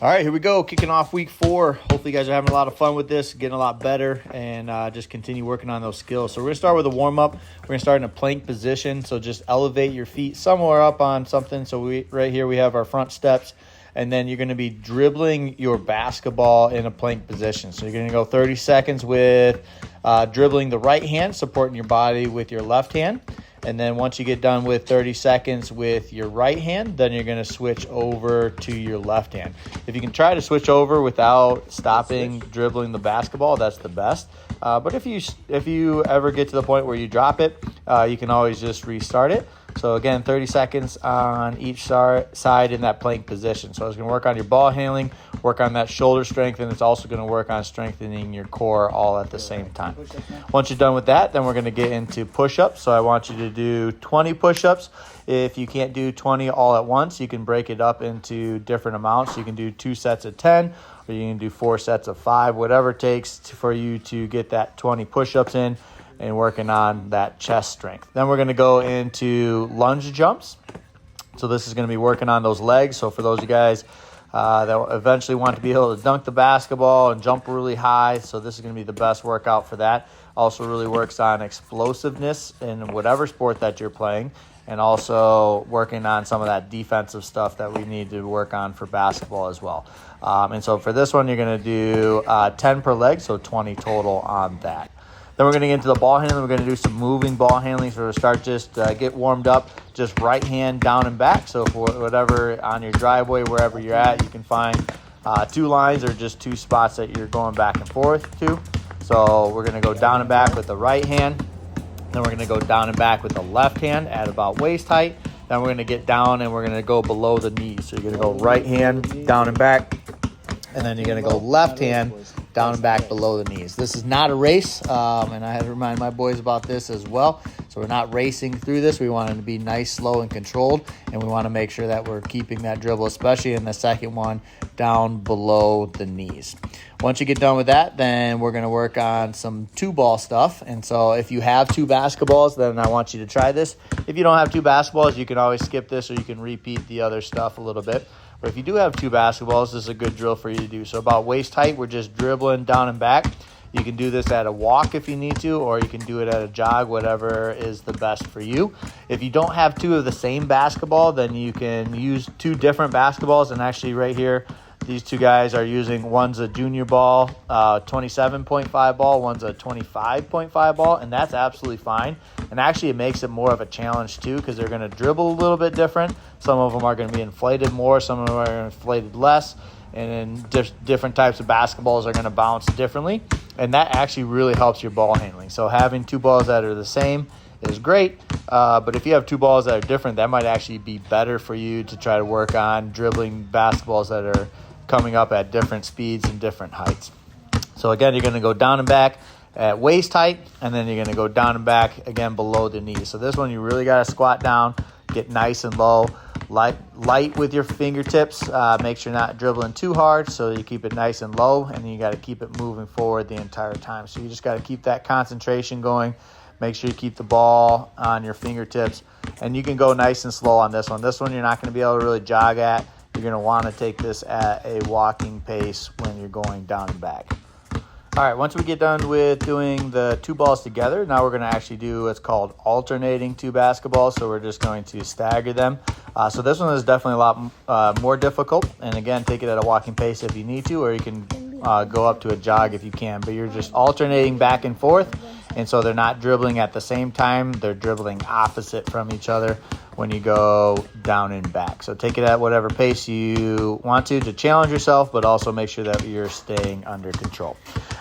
All right, here we go. Kicking off week 4. Hopefully you guys are having a lot of fun with this, getting a lot better, and just continue working on those skills. So we're going to start with a warm-up. We're going to start in a plank position. So just elevate your feet somewhere up on something. So right here we have our front steps, and then you're going to be dribbling your basketball in a plank position. So you're going to go 30 seconds with dribbling the right hand, supporting your body with your left hand. And then once you get done with 30 seconds with your right hand, then you're going to switch over to your left hand. If you can try to switch over without stopping dribbling the basketball, that's the best. But if you ever get to the point where you drop it, you can always just restart it. So again, 30 seconds on each side in that plank position. So it's going to work on your ball handling, work on that shoulder strength, and it's also going to work on strengthening your core all at the same time. Once you're done with that, then we're going to get into push-ups. So I want you to do 20 push-ups. If you can't do 20 all at once, you can break it up into different amounts. You can do 2 sets of 10, or you can do 4 sets of 5, whatever it takes for you to get that 20 push-ups in and working on that chest strength. Then we're going to go into lunge jumps. So this is going to be working on those legs. So for those of you guys that eventually want to be able to dunk the basketball and jump really high, so this is going to be the best workout for that. Also really works on explosiveness in whatever sport that you're playing, and also working on some of that defensive stuff that we need to work on for basketball as well. And so for this one, you're going to do 10 per leg, so 20 total on that. Then we're going to get into the ball handling. We're going to do some moving ball handling. So to start, just get warmed up, just right hand down and back. So for whatever on your driveway, wherever you're at, you can find 2 lines or just 2 spots that you're going back and forth to. So we're going to go down and back with the right hand. Then we're going to go down and back with the left hand at about waist height. Then we're going to get down and we're going to go below the knees. So you're going to go right hand down and back. And then you're going to go left hand down and back below the knees. This is not a race, and I had to remind my boys about this as well. So we're not racing through this. We want it to be nice, slow, and controlled, and we want to make sure that we're keeping that dribble, especially in the second one, down below the knees. Once you get done with that, then we're going to work on some 2-ball stuff. And so if you have 2 basketballs, then I want you to try this. If you don't have 2 basketballs, you can always skip this, or you can repeat the other stuff a little bit. But if you do have 2 basketballs, this is a good drill for you to do. So about waist height, we're just dribbling down and back. You can do this at a walk if you need to, or you can do it at a jog, whatever is the best for you. If you don't have 2 of the same basketball, then you can use 2 different basketballs. And actually right here, these 2 guys are using, one's a junior ball, 27.5 ball, one's a 25.5 ball, and that's absolutely fine. And actually it makes it more of a challenge too, because they're going to dribble a little bit different. Some of them are going to be inflated more, some of them are inflated less, and then different types of basketballs are going to bounce differently. And that actually really helps your ball handling. So having 2 balls that are the same is great, but if you have 2 balls that are different, that might actually be better for you to try to work on dribbling basketballs that are coming up at different speeds and different heights. So again, you're going to go down and back at waist height, and then you're going to go down and back again below the knees. So this one, you really got to squat down, get nice and low, light with your fingertips. Make sure you're not dribbling too hard, so you keep it nice and low, and you got to keep it moving forward the entire time. So you just got to keep that concentration going. Make sure you keep the ball on your fingertips, and you can go nice and slow on this one. This one you're not going to be able to really jog at. You're going to want to take this at a walking pace when you're going down and back. All right, once we get done with doing the 2 balls together, now we're going to actually do what's called alternating 2 basketballs. So we're just going to stagger them. So this one is definitely a lot more difficult. And again, take it at a walking pace if you need to, or you can go up to a jog if you can. But you're just alternating back and forth. And so they're not dribbling at the same time. They're dribbling opposite from each other when you go down and back. So take it at whatever pace you want to challenge yourself, but also make sure that you're staying under control.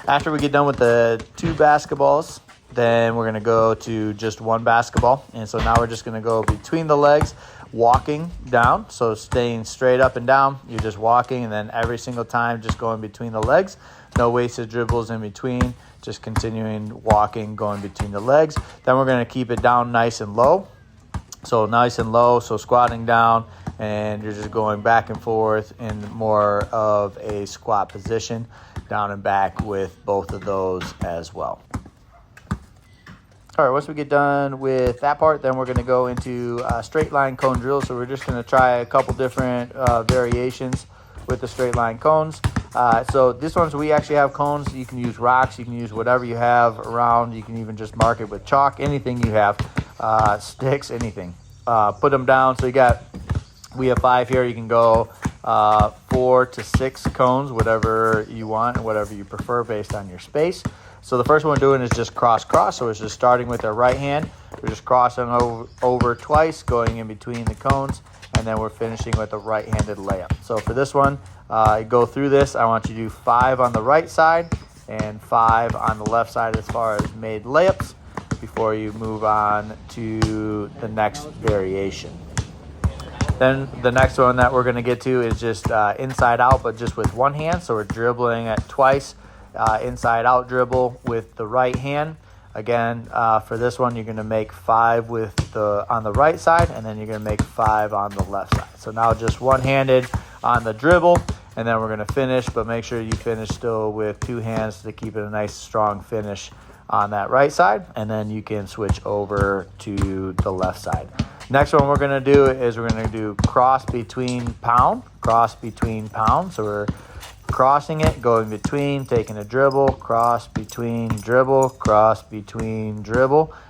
After we get done with the 2 basketballs, then we're going to go to just 1 basketball. And so now we're just going to go between the legs, walking down. So staying straight up and down, you're just walking, and then every single time just going between the legs. No wasted dribbles in between, just continuing walking, going between the legs. Then we're going to keep it down nice and low. So nice and low, so squatting down, and you're just going back and forth in more of a squat position, down and back with both of those as well. All right, once we get done with that part, then we're going to go into straight line cone drill. So we're just going to try a couple different variations with the straight line cones. So this one's, we actually have cones. You can use rocks, you can use whatever you have around. You can even just mark it with chalk, anything you have, sticks, anything. Put them down. So we have 5 here. You can go 4 to 6 cones, whatever you want and whatever you prefer based on your space. So the first one we're doing is just cross. So it's just starting with our right hand. We're just crossing over twice, going in between the cones, and then we're finishing with a right-handed layup. So for this one, go through this. I want you to do 5 on the right side and 5 on the left side as far as made layups before you move on to the next variation. Then the next one that we're going to get to is just inside out, but just with one hand. So we're dribbling it twice, inside out dribble with the right hand. Again, for this one, you're going to make 5 on the right side, and then you're going to make 5 on the left side. So now just one-handed on the dribble, and then we're going to finish, but make sure you finish still with 2 hands to keep it a nice strong finish on that right side, and then you can switch over to the left side. Next one we're going to do is we're going to do cross between pound. So we're crossing it, going between, taking a dribble, cross between dribble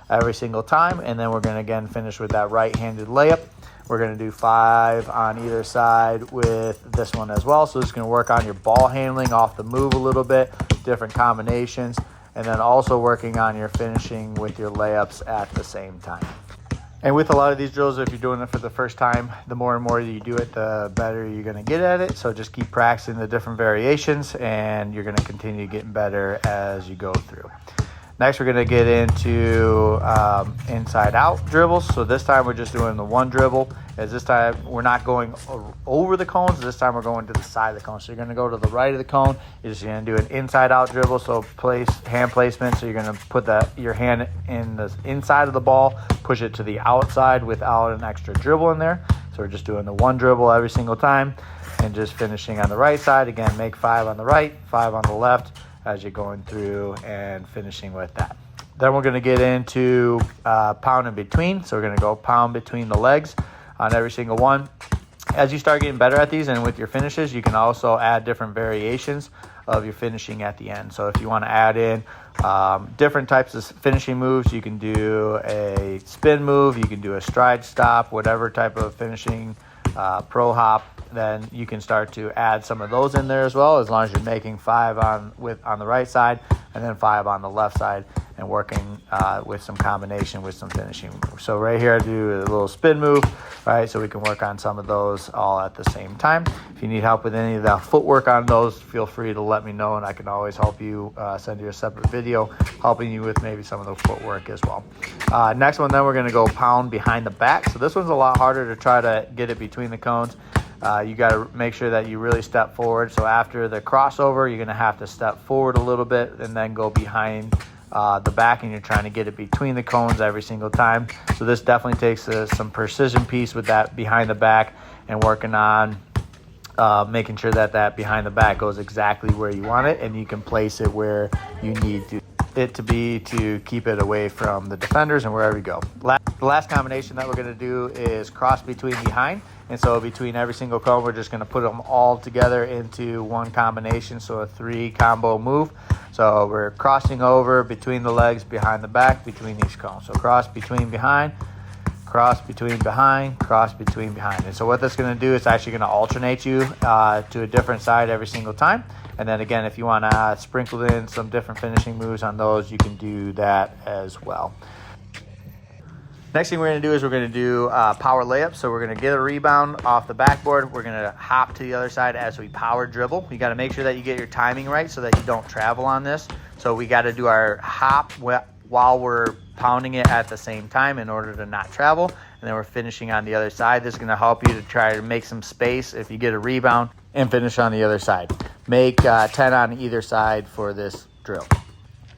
every single time. And then we're going to again finish with that right-handed layup. We're going to do 5 on either side with this one as well. So this is going to work on your ball handling off the move a little bit, different combinations, and then also working on your finishing with your layups at the same time. And with a lot of these drills, if you're doing it for the first time, the more and more you do it, the better you're going to get at it. So just keep practicing the different variations, and you're going to continue getting better as you go through. Next, we're going to get into inside out dribbles. So this time we're just doing the one dribble. As this time we're not going over the cones. This time we're going to the side of the cone. So you're going to go to the right of the cone. You're just going to do an inside out dribble. So hand placement. So you're going to put your hand in the inside of the ball, push it to the outside without an extra dribble in there. So we're just doing the one dribble every single time and just finishing on the right side. Again, make 5 on the right, 5 on the left as you're going through and finishing with that. Then we're going to get into pound in between. So we're going to go pound between the legs on every single one. As you start getting better at these and with your finishes, you can also add different variations of your finishing at the end. So if you want to add in different types of finishing moves, you can do a spin move, you can do a stride stop, whatever type of finishing, pro hop, then you can start to add some of those in there as well, as long as you're making 5 on the right side and then 5 on the left side, and working with some combination with some finishing moves. So right here I do a little spin move, right? So we can work on some of those all at the same time. If you need help with any of the footwork on those, feel free to let me know, and I can always help you, send you a separate video helping you with maybe some of the footwork as well. Next one, then we're going to go pound behind the back. So this one's a lot harder to try to get it between the cones. You got to make sure that you really step forward. So after the crossover, you're going to have to step forward a little bit and then go behind the back, and you're trying to get it between the cones every single time. So this definitely takes some precision piece with that behind the back, and working on making sure that behind the back goes exactly where you want it, and you can place it where you need it to be to keep it away from the defenders and wherever you go. The last combination that we're going to do is cross between behind. And so between every single cone, we're just going to put them all together into one combination, so a 3 combo move. So we're crossing over between the legs, behind the back, between these cones. So cross between behind, cross between behind, cross between behind. And so what that's going to do is actually going to alternate you to a different side every single time. And then again, if you want to sprinkle in some different finishing moves on those, you can do that as well. Next thing we're going to do is we're going to do power layups. So we're going to get a rebound off the backboard. We're going to hop to the other side as we power dribble. You got to make sure that you get your timing right so that you don't travel on this. So we got to do our hop while we're pounding it at the same time in order to not travel. And then we're finishing on the other side. This is going to help you to try to make some space if you get a rebound and finish on the other side. Make 10 on either side for this drill.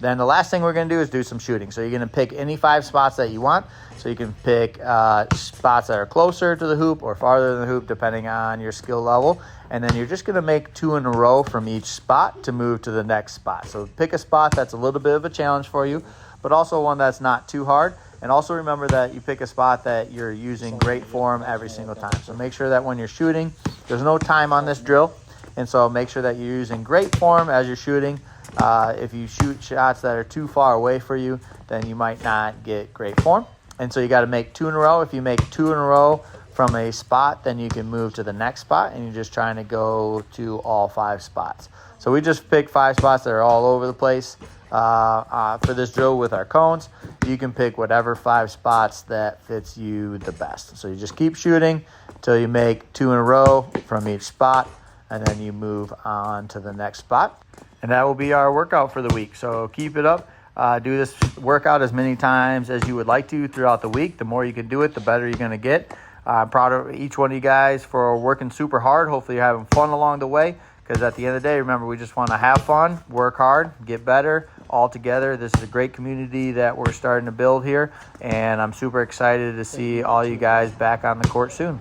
Then the last thing we're going to do is do some shooting. So you're going to pick any 5 spots that you want. So you can pick spots that are closer to the hoop or farther than the hoop, depending on your skill level. And then you're just going to make 2 in a row from each spot to move to the next spot. So pick a spot that's a little bit of a challenge for you, but also one that's not too hard. And also remember that you pick a spot that you're using great form every single time. So make sure that when you're shooting, there's no time on this drill. And so make sure that you're using great form as you're shooting. If you shoot shots that are too far away for you, then you might not get great form. And so you got to make 2 in a row. If you make 2 in a row from a spot, then you can move to the next spot, and you're just trying to go to all 5 spots. So we just picked 5 spots that are all over the place for this drill with our cones. You can pick whatever 5 spots that fits you the best. So you just keep shooting until you make 2 in a row from each spot, and then you move on to the next spot. And that will be our workout for the week. So keep it up. Do this workout as many times as you would like to throughout the week. The more you can do it, the better you're going to get. I'm proud of each one of you guys for working super hard. Hopefully you're having fun along the way, because at the end of the day, remember, we just want to have fun, work hard, get better all together. This is a great community that we're starting to build here, and I'm super excited to see all you guys back on the court soon.